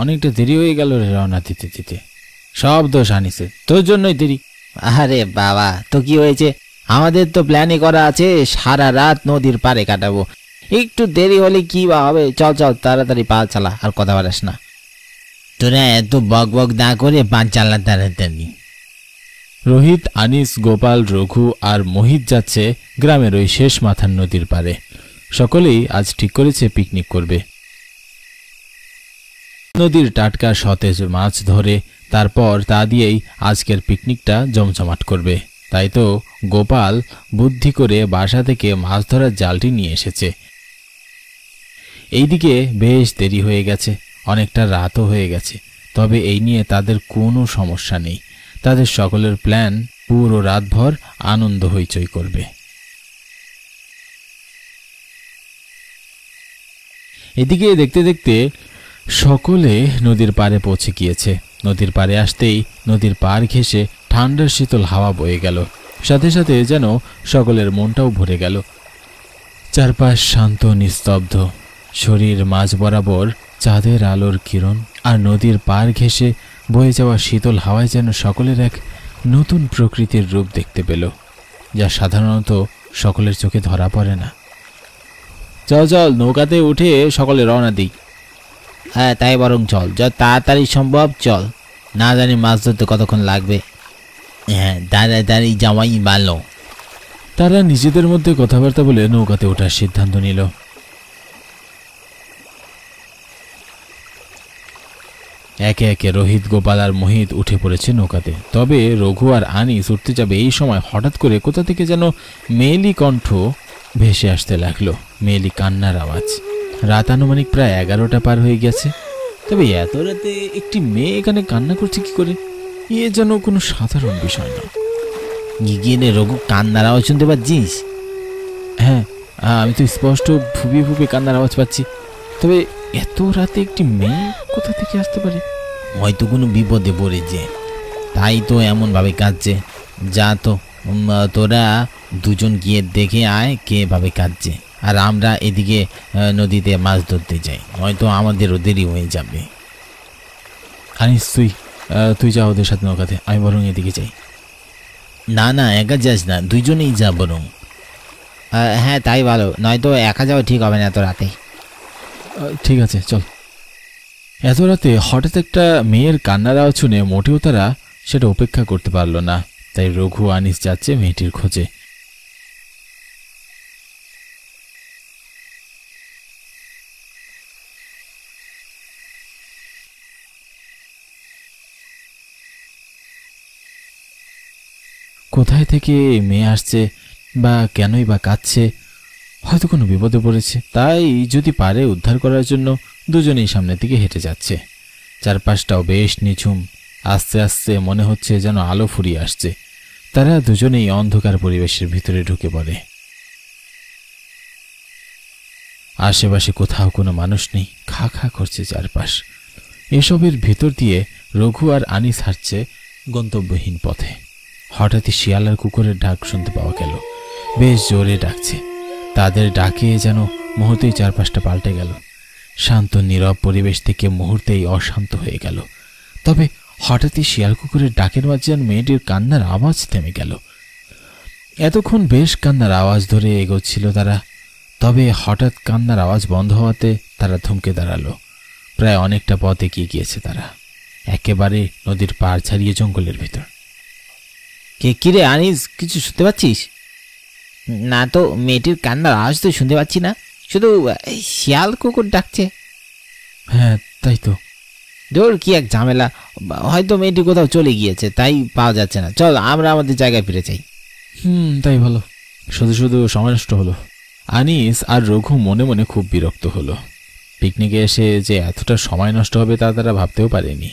অনেকটা দেরি হয়ে গেল রে রওনা দিতে দিতে। সব দোষ আনিসের, তোর জন্যই দেরি। আরে বাবা, তো কি হয়েছে? আমাদের তো প্ল্যানই করা আছে সারা রাত নদীর পাড়ে কাটাবো। একটু দেরি হলে কি বা হবে? চল চল, তাড়াতাড়ি পা চালা, আর কথা বাড়াস না। তোরা এত বক বক না করে পা চালা তাড়াতাড়ি। রোহিত, আনিস, গোপাল, রঘু আর মোহিত যাচ্ছে গ্রামের ওই শেষ মাথার নদীর পাড়ে। সকলেই আজ ঠিক করেছে পিকনিক করবে। নদীর টাটকা সতেজ মাছ ধরে তারপর তা দিয়েই আজকের পিকনিকটা জমজমাট করবে। তাই তো গোপাল বুদ্ধি করে বাসা থেকে মাছ ধরার জালটি নিয়ে এসেছে। এইদিকে বেশ দেরি হয়ে গেছে, অনেকটা রাতও হয়ে গেছে। তবে এই নিয়ে তাদের কোনো সমস্যা নেই। তাদের সকলের প্ল্যান পুরো রাতভর আনন্দ হইচই করবে। এদিকে দেখতে দেখতে সকলে নদীর পাড়ে পৌঁছে গিয়েছে। নদীর পাড়ে আসতেই নদীর পাড় ঘেঁষে ঠান্ডার শীতল হাওয়া বয়ে গেল। সাথে সাথে যেন সকলের মনটাও ভরে গেল। চারপাশ শান্ত নিস্তব্ধ, শরীর মাঝ বরাবর চাঁদের আলোর কিরণ আর নদীর পাড় ঘেঁষে বয়ে যাওয়া শীতল হাওয়ায় যেন সকলের এক নতুন প্রকৃতির রূপ দেখতে পেল, যা সাধারণত সকলের চোখে ধরা পড়ে না। চল চল, নৌকাতে উঠে সকলে রওনা দিই। হ্যাঁ তাই বরং চল, যত তাড়াতাড়ি সম্ভব চল। না জানি মাছ ধরতে কতক্ষণ লাগবে। হ্যাঁ, তাড়াতাড়ি যাওয়াই ভালো। তারা নিজেদের মধ্যে কথাবার্তা বলে নৌকাতে ওঠার সিদ্ধান্ত নিল। একে একে রোহিত, গোপাল আর মোহিত উঠে পড়েছে নৌকাতে। তবে রঘু আর আনিস উঠতে যাবে এই সময় হঠাৎ করে কোথা থেকে যেন মেয়েলি কণ্ঠ ভেসে আসতে লাগলো, মেয়েলি কান্নার আওয়াজ। রাত আনুমানিক প্রায় 11টা পার হয়ে গেছে। তবে এত রাতে একটি মেয়ে এখানে কান্না করছে কি করে? এ যেন কোনো সাধারণ বিষয় না। গিয়ে রঘু, কান্নার আওয়াজ শুনতে পাচ্ছিস? হ্যাঁ, আমি তো স্পষ্ট ফুপিয়ে ফুপিয়ে কান্নার আওয়াজ পাচ্ছি। তবে এত রাতে একটি মেয়ে কোথা থেকে আসতে পারে? হয়তো কোনো বিপদে পড়েছে, তাই তো এমনভাবে কাঁদছে। যা তো, তোরা দুজন গিয়ে দেখে আয় কে ভাবে কাঁদছে, আর আমরা এদিকে নদীতে মাছ ধরতে যাই, হয়তো আমাদেরও দেরি হয়ে যাবে। আনিস, তুই যা ওদের সাথে নৌকাতে, আমি বরং এদিকে যাই। না না, একা যাস না, দুইজনেই যা বরং। হ্যাঁ তাই ভালো, নয়তো একা যাওয়া ঠিক হবে না এত রাতে। ঠিক আছে, চল। এত রাতে হঠাৎ একটা মেয়ের কান্নার আওয়াজ শুনে মোটেও তারা সেটা উপেক্ষা করতে পারল না। তাই রঘু, আনিস যাচ্ছে মেয়েটির খোঁজে। কোথায় থেকে মেয়ে আসছে বা কেনই বা কাঁদছে? হয়তো কোনো বিপদে পড়েছে, তাই যদি পারে উদ্ধার করার জন্য দুজনেই সামনের দিকে হেঁটে যাচ্ছে। চারপাশটাও বেশ নিঝুম, আস্তে আস্তে মনে হচ্ছে যেন আলো ফুরিয়ে আসছে। তারা দুজনেই অন্ধকার পরিবেশের ভিতরে ঢুকে পড়ে। আশেপাশে কোথাও কোনো মানুষ নেই, খা খা করছে চারপাশ। এসবের ভিতর দিয়ে রঘু আর আনিস হাঁটছে গন্তব্যহীন পথে। হঠাৎই শিয়াল আর কুকুরের ডাক শুনতে পাওয়া গেল, বেশ জোরে ডাকছে। তাদের ডাকে যেন মুহূর্তেই চারপাশটা পাল্টে গেল। শান্ত নীরব পরিবেশ থেকে মুহূর্তেই অশান্ত হয়ে গেল। তবে হঠাৎই শিয়াল কুকুরের ডাকের মাঝে যেন মেয়েটির কান্নার আওয়াজ থেমে গেল। এতক্ষণ বেশ কান্নার আওয়াজ ধরে এগোচ্ছিল তারা। তবে হঠাৎ কান্নার আওয়াজ বন্ধ হওয়াতে তারা থমকে দাঁড়ালো। প্রায় অনেকটা পথ এগিয়ে গিয়েছে তারা, একেবারে নদীর পাড় ছাড়িয়ে জঙ্গলের ভিতর। কিরে আনিস, কিছু শুনতে পাচ্ছিস? না তো, মেয়েটির কান্নার আওয়াজ তো শুনতে পাচ্ছি না, শুধু শিয়াল কুকুর ডাকছে। হ্যাঁ তাই তো। ধর, কি এক ঝামেলা, হয়তো মেয়েটি কোথাও চলে গিয়েছে, তাই পাওয়া যাচ্ছে না। চল আমরা আমাদের জায়গায় ফিরে যাই। তাই ভালো, শুধু শুধু সময় নষ্ট হলো। আনিস আর রঘু মনে মনে খুব বিরক্ত হলো। পিকনিকে এসে যে এতটা সময় নষ্ট হবে তা তারা ভাবতেও পারেনি।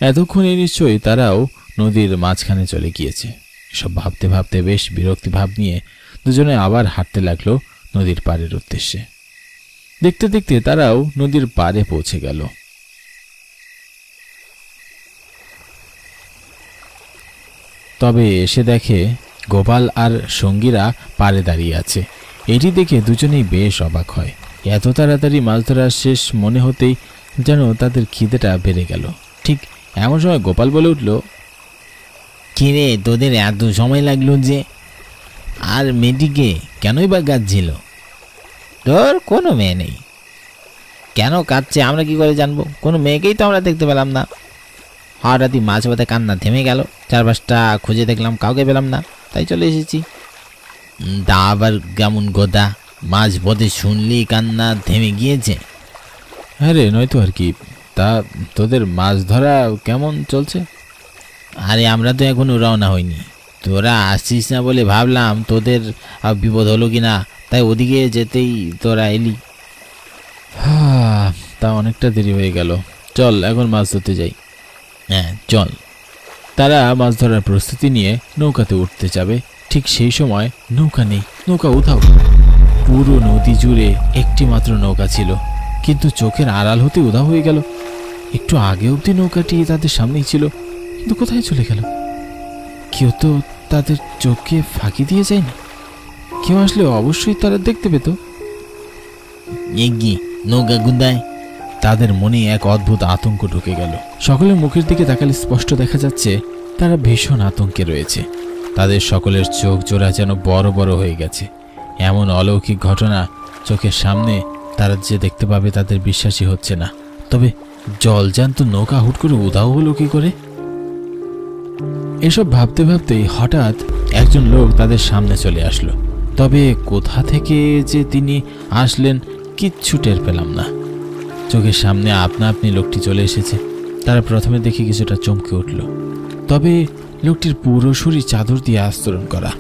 এতক্ষণে নিশ্চয়ই তারাও নদীর মাঝখানে চলে গিয়েছে। সব ভাবতে ভাবতে বেশ বিরক্তি ভাব নিয়ে দুজনে আবার হাঁটতে লাগলো নদীর পাড়ের উদ্দেশ্যে। দেখতে দেখতে তারাও নদীর পাড়ে পৌঁছে গেল। তবে এসে দেখে গোপাল আর সঙ্গীরা পাড়ে দাঁড়িয়ে আছে। এটি দেখে দুজনেই বেশ অবাক হয়। এত তাড়াতাড়ি মাছ ধরা শেষ মনে হতেই যেন তাদের খিদেটা বেড়ে গেল। ঠিক এমন সময় গোপাল বলে উঠল, কি রে, তোদের এত সময় লাগলো যে? আর মেয়েটিকে কেনই বা কাঁদছিল? তোর কোনো মেয়ে নেই, কেন কাঁদছে আমরা কি করে জানবো? কোনো মেয়েকেই তো আমরা দেখতে পেলাম না। হঠাৎই মাঝ পথে কান্না থেমে গেল, চারপাশটা খুঁজে দেখলাম, কাউকে পেলাম না, তাই চলে এসেছি। তা আবার কেমন কথা? মাঝ পথে শুনলি কান্না থেমে গিয়েছে? হ্যাঁ রে, নয়তো আর কি। তা তোদের মাছ ধরা কেমন চলছে? আরে আমরা তো এখনো রওনা হইনি, তোরা আসছিস না বলে ভাবলাম তোদের বিপদ হলো কি না, তাই ওদিকে যেতেই তোরা এলি। তা অনেকটা দেরি হয়ে গেল, চল এখন মাছ ধরতে যাই। হ্যাঁ চল। তারা মাছ ধরার প্রস্তুতি নিয়ে নৌকাতে উঠতে যাবে, ঠিক সেই সময় নৌকা নেই, নৌকা উধাও। পুরো নদী জুড়ে একটি মাত্র নৌকা ছিল, কিন্তু চোখের আড়াল হতে উধাও হয়ে গেল। একটু আগে অবধি নৌকাটি তাদের সামনেই ছিল, কিন্তু কোথায় চলে গেল? কেউ তো তাদের চোখে ফাঁকি দিয়ে যায়নি। কেউ আসলে অবশ্যই তারা দেখতে পেত। এগিয়ে নৌকা গুদায়। তাদের মনে এক অদ্ভুত আতঙ্ক ঢুকে গেল। সকলের মুখের দিকে তাকালে স্পষ্ট দেখা যাচ্ছে তারা ভীষণ আতঙ্কে রয়েছে। তাদের সকলের চোখ জোড়া যেন বড় বড় হয়ে গেছে। এমন অলৌকিক ঘটনা চোখের সামনে তারা যে দেখতে পাবে তাদের বিশ্বাসই হচ্ছে না। তবে জলজান্ত নৌকা হুট করে উধাও হলো কি করে? এসব ভাবতে ভাবতেই হঠাৎ একজন লোক তাদের সামনে চলে আসলো। তবে কোথা থেকে যে তিনি আসলেন কিচ্ছু টের পেলাম না। চোখের সামনে আপনা আপনি লোকটি চলে এসেছে। তারা প্রথমে দেখে কিছুটা চমকে উঠল। তবে লোকটির পুরো শরীর চাদর দিয়ে আস্তরণ করা,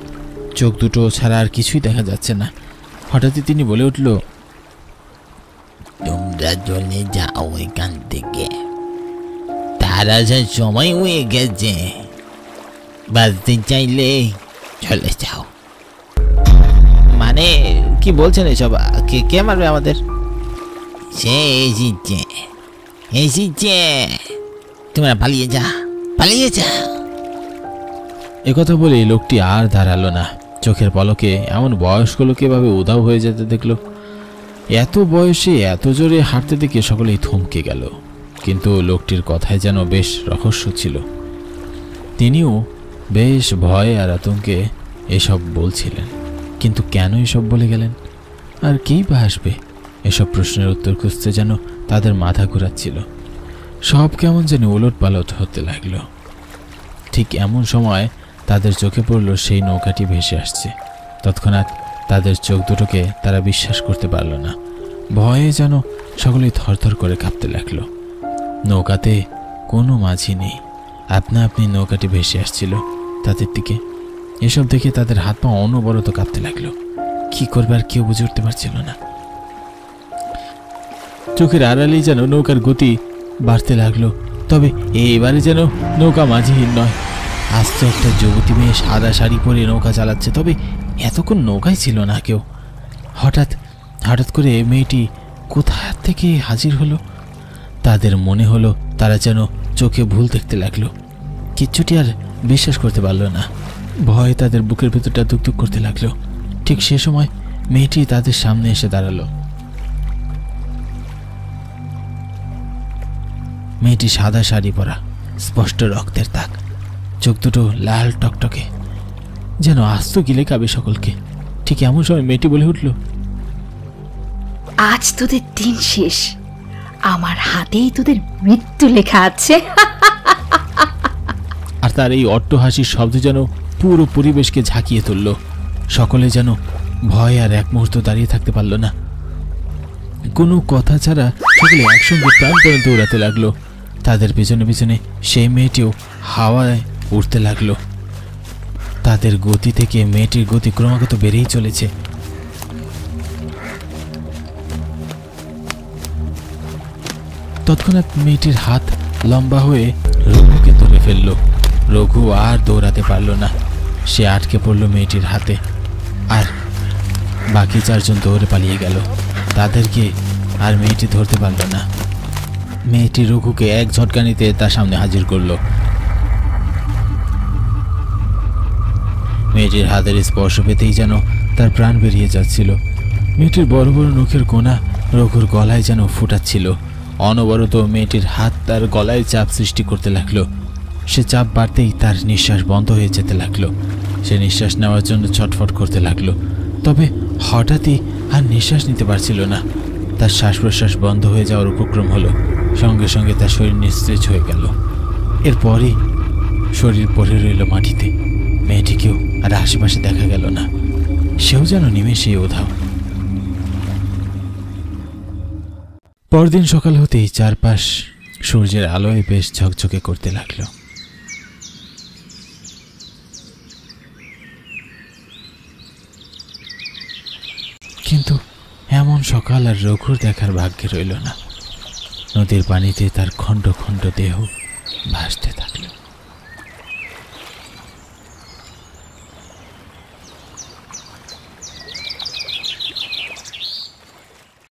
চোখ দুটো ছাড়া আর কিছুই দেখা যাচ্ছে না। হঠাৎই তিনি বলে উঠল, তোমরা চলে যাও এখান থেকে, তার আসার সময় হয়ে গেছে, বাঁচতে চাইলে চলে যাও। মানে কি বলছেন এসব? কে মারবে আমাদের? সে এসেছে, এসেছে, তোমরা পালিয়ে যা, পালিয়ে যা। একথা বলে লোকটি আর দাঁড়ালো না। চোখের পলকে এমন বয়স্ক লোক এভাবে উধাও হয়ে যেতে দেখলো। এত বয়সে এত জোরে হাঁটতে দেখে সকলেই থমকে গেল। কিন্তু লোকটির কথায় যেন বেশ রহস্য ছিল। তিনিও বেশ ভয় আর আতঙ্কে এসব বলছিলেন। কিন্তু কেন এসব বলে গেলেন? আর কেই বা আসবে? এসব প্রশ্নের উত্তর খুঁজতে যেন তাদের মাথা ঘুরাচ্ছিল। সব কেমন যেন উলট পালট হতে লাগলো। ঠিক এমন সময় তাদের চোখে পড়ল সেই নৌকাটি ভেসে আসছে। তৎক্ষণাৎ তাদের চোখ দুটোকে তারা বিশ্বাস করতে পারল না। ভয়ে যেন সকলেই থরথর করে কাঁপতে লাগলো। নৌকাতে কোনো মাঝি নেই, আপনা আপনি নৌকাটি ভেসে আসছিল তাদের দিকে। এসব দেখে তাদের হাত পা অনবরত কাঁপতে লাগলো। কি করবে আর কেউ বুঝে উঠতে পারছিল না। চোখের আড়ালেই যেন নৌকার গতি বাড়তে লাগলো। তবে এবারে যেন নৌকা মাঝিহীন নয়, আস্তে একটা যুবতী মেয়ে সাদা শাড়ি পরে নৌকা চালাচ্ছে। তবে এতক্ষণ নৌকায় ছিল না কেউ। হঠাৎ করে মেয়েটি কোথা থেকে হাজির হলো। তাদের মনে হলো তারা যেন চোখে ভুল দেখতে লাগলো। কিচ্ছুটি আর বিশ্বাস করতে পারলো না। ভয়ে তাদের বুকের ভেতরটা দুকদুক করতে লাগলো। ঠিক সে সময় মেয়েটি তাদের সামনে এসে দাঁড়ালো। মেয়েটি সাদা শাড়ি পরা, স্পষ্ট রক্তের দাগ, চোখ দুটো লাল টকটকে, যেন আস্ত গিলে খাবে সকলকে। ঠিক এমন সময় মেয়েটি বলে উঠল, আজ তোদের দিন শেষ, আমার হাতেই তোদের মৃত্যু লেখা আছে। আর তার এই অট্টহাসির শব্দ যেন পুরো পরিবেশকে ঝাঁকিয়ে তুলল। সকলে যেন ভয় আর এক মুহূর্ত দাঁড়িয়ে থাকতে পারল না। কোনো কথা ছাড়া সকলে একসঙ্গে প্রাণপণে দৌড়াতে লাগলো। তাদের পেছনে পেছনে সেই মেয়েটিও হাওয়ায় উঠতে লাগলো। তাদের গতি থেকে মেয়েটির গতি ক্রমাগত বেড়েই চলেছে। তৎক্ষণাৎ মেয়েটির হাত লম্বা হয়ে রঘুকে ধরে ফেলল। রঘু আর দৌড়াতে পারল না, সে আটকে পড়ল মেয়েটির হাতে। আর বাকি চারজন দৌড়ে পালিয়ে গেল। তাদেরকে আর মেয়েটি ধরতে পারল না। মেয়েটি রঘুকে এক ঝটকানিতে তার সামনে হাজির করল। মেয়েটির হাতের স্পর্শ পেতেই যেন তার প্রাণ বেরিয়ে যাচ্ছিল। মেয়েটির বড় বড় নখের কোনা রঘুর গলায় যেন ফুটাচ্ছিল। অনবরত মেয়েটির হাত তার গলায় চাপ সৃষ্টি করতে লাগলো। সে চাপ বাড়তেই তার নিঃশ্বাস বন্ধ হয়ে যেতে লাগলো। সে নিঃশ্বাস নেওয়ার জন্য ছটফট করতে লাগলো, তবে হঠাৎই আর নিঃশ্বাস নিতে পারছিল না। তার শ্বাস প্রশ্বাস বন্ধ হয়ে যাওয়ার উপক্রম হলো। সঙ্গে সঙ্গে তার শরীর নিস্তেজ হয়ে গেল। এরপরই শরীর পড়ে রইল মাটিতে। মেয়েটিকেও আর আশেপাশে দেখা গেল না। সেও যেন নিমেষেই উধাও। পরদিন সকাল হতেই চারপাশ সূর্যের আলোয় বেশ ঝকঝকে করতে লাগলো। কিন্তু এমন সকাল আর রঘুর দেখার ভাগ্যে রইল না। নদীর পানিতে তার খণ্ড খণ্ড দেহ ভাসতে থাকলো।